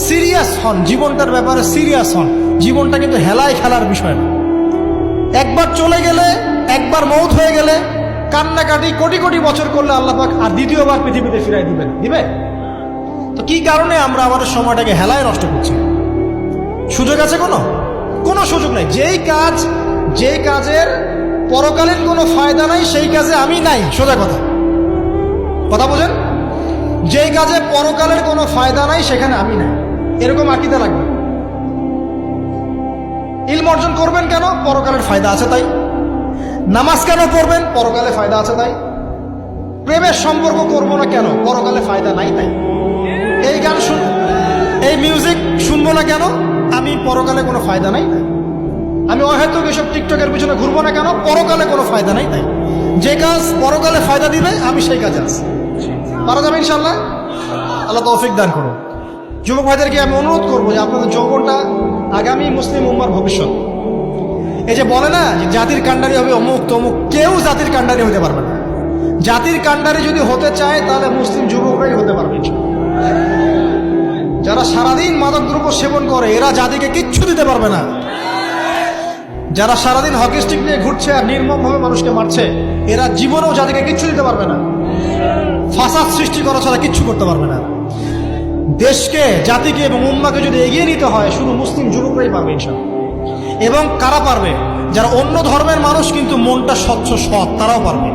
Serious হন, জীবনটার ব্যাপারে serious হন। জীবনটা কিন্তু হেলায় খেলার বিষয় না। একবার চলে গেলে, একবার মৌত হয়ে গেলে কান্নাকাটি কোটি কোটি বছর করলে আল্লাহ পাক আর দ্বিতীয়বার পৃথিবীতে ফিরাই দিবেন, দিবে? তো কি কারণে আমরা আমাদের সময়টাকে হেলায় নষ্ট করছি? সুযোগ আছে কোনো সুযোগ নাই। যেই কাজের পরকালীন কোনো ফায়দা নাই সেই কাজে আমি নাই। সোজা কথা বোঝেন? যেই কাজে পরকালের কোনো ফায়দা নাই সেখানে আমি নাই, এরকম আকীদা লাগবে। ইলম অর্জন করবেন কেন? পরকালের ফায়দা আছে তাই। নামাজ কেন পড়বেন? পরকালে ফায়দা আছে তাই। প্রেমের সম্পর্ক করবো না কেন? পরকালে ফায়দা নাই তাই। এই গান এই মিউজিক শুনবো না কেন? আমি পরকালে কোনো ফায়দা নাই তাই। আমি অহেতুক এসব টিকটকের পিছনে ঘুরবো না কেন? পরকালে কোনো ফায়দা নাই তাই। যে কাজ পরকালে ফায়দা দিবে আমি সেই কাজে আছি। পারা যাবে ইনশাল্লাহ। আল্লাহ তৌফিক দান করুন। যুবক ভাইদেরকে আমি অনুরোধ করবো যে আপনাদের যৌবনটা আগামী মুসলিম উম্মার ভবিষ্যৎ। এই যে বলে না যে জাতির কাণ্ডারি হবে অমুক তমুক, কেউ জাতির কাণ্ডারি হতে পারবে না। জাতির কাণ্ডারি যদি হতে চায় তাহলে মুসলিম যুবকরাই হতে পারবে। যারা সারাদিন মাদকদ্রব্য সেবন করে এরা জাতিকে কিচ্ছু দিতে পারবে না। যারা সারাদিন হকি স্টিক নিয়ে ঘুরছে আর নির্মমভাবে মানুষকে মারছে এরা জীবনেও জাতিকে কিচ্ছু দিতে পারবে না। ফাসাদ সৃষ্টি করা ছাড়া কিচ্ছু করতে পারবে না। দেশকে, জাতিকে এবং উম্মাকে যদি এগিয়ে নিতে হয় শুধু মুসলিম যুবকরাই পারবে ইনশাআল্লাহ। এবং কারা পারবে? যারা অন্য ধর্মের মানুষ কিন্তু মনটা স্বচ্ছ সৎ, তারাও পারবে।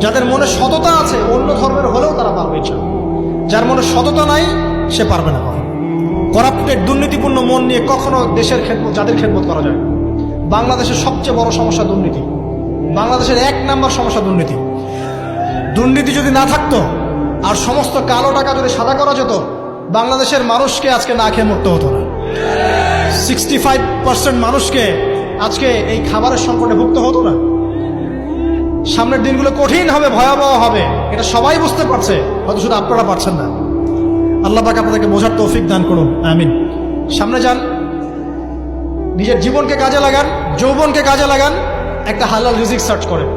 যাদের মনে সততা আছে অন্য ধর্মের হলেও তারা পারবে ইনশাআল্লাহ। যার মনে সততা নাই সে পারবে না। করাপ্টেড, দুর্নীতিপূর্ণ মন নিয়ে কখনো দেশের খেদমত, জাতির খেদমত করা যায়। বাংলাদেশের সবচেয়ে বড় সমস্যা দুর্নীতি। বাংলাদেশের 1 নম্বর সমস্যা দুর্নীতি। দুর্নীতি যদি না থাকতো আর সমস্ত কালো টাকা যদি সাদা করা যেত বাংলাদেশের মানুষকে আজকে না খেয়ে মরতে হতো না। 65% মানুষকে আজকে এই খাবারের সংকটে ভুগতে হতো না। সামনের দিনগুলো কঠিন হবে, ভয়াবহ হবে, এটা সবাই বুঝতে পারছে, হয়তো শুধু আপনারা পারছেন না। আল্লাহ পাক আপনাদেরকে বোঝার তৌফিক দান করুন, আমিন। সামনে যান, নিজের জীবনকে কাজে লাগান, যৌবনকে কাজে লাগান, একটা হালাল রিজিক সার্চ করেন।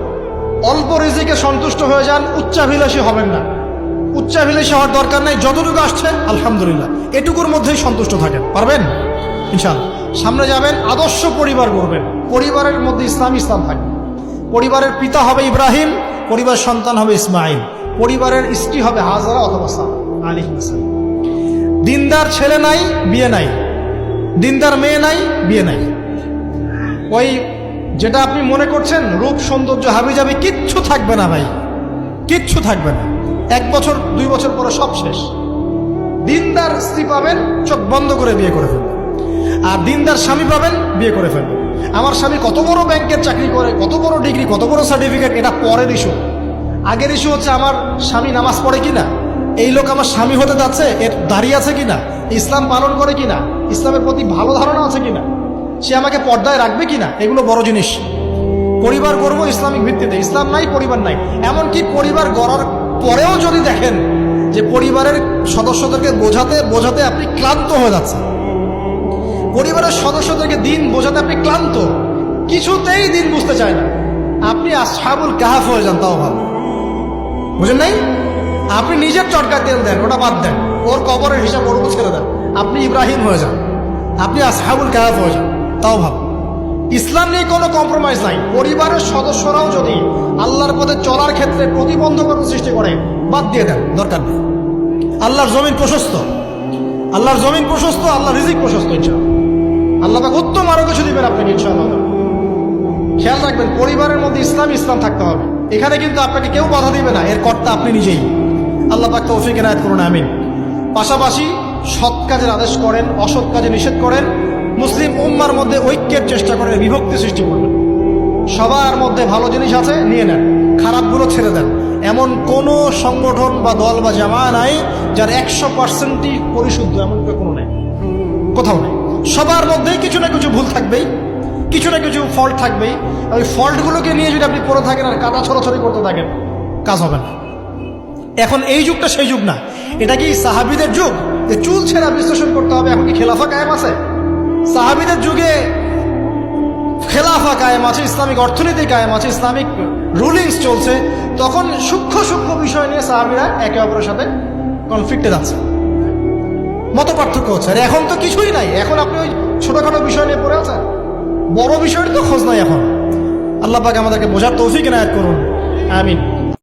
অল্প রিজিকে সন্তুষ্ট হয়ে যান, উচ্চাভিলাষী হবেন না। উচ্চাভিলাষী হওয়ার দরকার নাই, যতটুকু আসছে আলহামদুলিল্লাহ, এটুকুর মধ্যেই সন্তুষ্ট থাকেন। পারবেন ইনশাআল্লাহ। সামনে যাবেন, আদর্শ পরিবার গড়বেন। পরিবারের মধ্যে ইসলাম থাকবে। পরিবারের পিতা হবে ইব্রাহিম, পরিবার সন্তান হবে ইসমাইল, পরিবারের স্ত্রী হবে হাজারা অথবা সারা আলাইহিস সালাম। দিনদার ছেলে নাই, বিয়ে নাই। দিনদার মেয়ে নাই, বিয়ে নাই। ওই যেটা আপনি মনে করছেন রূপ সৌন্দর্য হাবিজাবি কিচ্ছু থাকবে না ভাই, কিচ্ছু থাকবে না। 1 বছর 2 বছর পরে সব শেষ। দিনদার স্ত্রী পাবেন, চোখ বন্ধ করে বিয়ে করে ফেলবেন। আর দিনদার স্বামী পাবেন, বিয়ে করে ফেলবেন। আমার স্বামী কত বড় ব্যাংকের চাকরি করে, কত বড় ডিগ্রি, কত বড় সার্টিফিকেট, এটা পরের ইস্যু। আগের ইস্যু হচ্ছে আমার স্বামী নামাজ পড়ে কিনা, এই লোক আমার স্বামী হতে যাচ্ছে, এর দাঁড়িয়ে আছে কিনা, ইসলাম পালন করে কিনা, ইসলামের প্রতি ভালো ধারণা আছে কিনা, সে আমাকে পর্দায় রাখবে কিনা, এগুলো বড় জিনিস। পরিবার গড়বো ইসলামিক ভিত্তিতে। ইসলাম নাই, পরিবার নাই। এমনকি পরিবার গড়ার পরেও যদি দেখেন যে পরিবারের সদস্যদেরকে বোঝাতে বোঝাতে আপনি ক্লান্ত হয়ে যাচ্ছেন, পরিবারের সদস্যদেরকে দিন বোঝাতে আপনি ক্লান্ত, কিছুতেই দিন বুঝতে চায় না, আপনি আসহাবুল কাহাফ হয়ে যান, তাও ভালো। বুঝেন নাই? আপনি নিজের চটকা তেল দেন, ওটা বাদ দেন, ওর কবরের হিসাব ওর ছেড়ে দেন, আপনি ইব্রাহিম হয়ে যান, আপনি আসহাবুল কাহাফ হয়ে যান, তাও ভালো। ইসলাম নিয়ে কোনো কম্প্রোমাইজ নাই। পরিবারের সদস্যরাও যদি আল্লাহর পথে চলার ক্ষেত্রে প্রতিবন্ধকতা সৃষ্টি করে বাদ দিয়ে দেন, দরকার নেই। আল্লাহর জমিন প্রশস্ত, আল্লাহর জমিন প্রশস্ত, আল্লাহর রিজিক প্রশস্ত। ইনশাআল্লাহ আল্লাহ পাক উত্তম আরো কিছু দিবেন আপনাকে ইনশাআল্লাহ। খেয়াল রাখবেন, পরিবারের মধ্যে ইসলাম থাকতে হবে। এখানে কিন্তু আপনাকে কেউ বাধা দিবে না, এর কর্তা আপনি নিজেই। আল্লাহ পাক তৌফিক এনায়েত করুন, আমিন। পাশাপাশি সৎ কাজের আদেশ করেন, অসৎ কাজে নিষেধ করেন। মুসলিম উম্মার মধ্যে ঐক্যের চেষ্টা করেন, বিভক্তি সৃষ্টি করবেন। সবার মধ্যে ভালো জিনিস আছে, নিয়ে নেন, খারাপগুলো ছেড়ে দেন। এমন কোন সংগঠন বা দল বা জামা নাই যার 100%ই পরিশুদ্ধ, এমন কোনো নেই, কোথাও নেই। সবার মধ্যেই কিছু না কিছু ভুল থাকবেই, কিছু না কিছু ফল্ট থাকবেই। ওই ফল্টগুলোকে নিয়ে যদি আপনি পড়ে থাকেন আর কাদা ছড়াছড়ি করতে থাকেন, কাজ হবে না। এখন এই যুগটা সেই যুগ না। এটা কি সাহাবীদের যুগ যে চুল ছেঁড়া বিশ্লেষণ করতে হবে? এখন কি খেলাফা কায়েম আছে? সাহাবীদের যুগে খেলাফা কায়েম আছে, ইসলামিক অর্থনীতি কায়েম আছে, ইসলামিক রুলিংস চলছে। তখন সূক্ষ্ম বিষয় নিয়ে সাহাবীরা একে অপরের সাথে কনফ্লিক্টে যাচ্ছে। মত পার্থক্য হচ্ছে। আর এখন তো কিছুই নাই, এখন আপনি ওই ছোটখাটো বিষয় নিয়ে পড়ে আছেন, বড় বিষয়ের তো খোঁজ নাই এখন। আল্লাহ পাক আমাদেরকে বোঝার তৌফিক এনায়েত করুন, আমিন।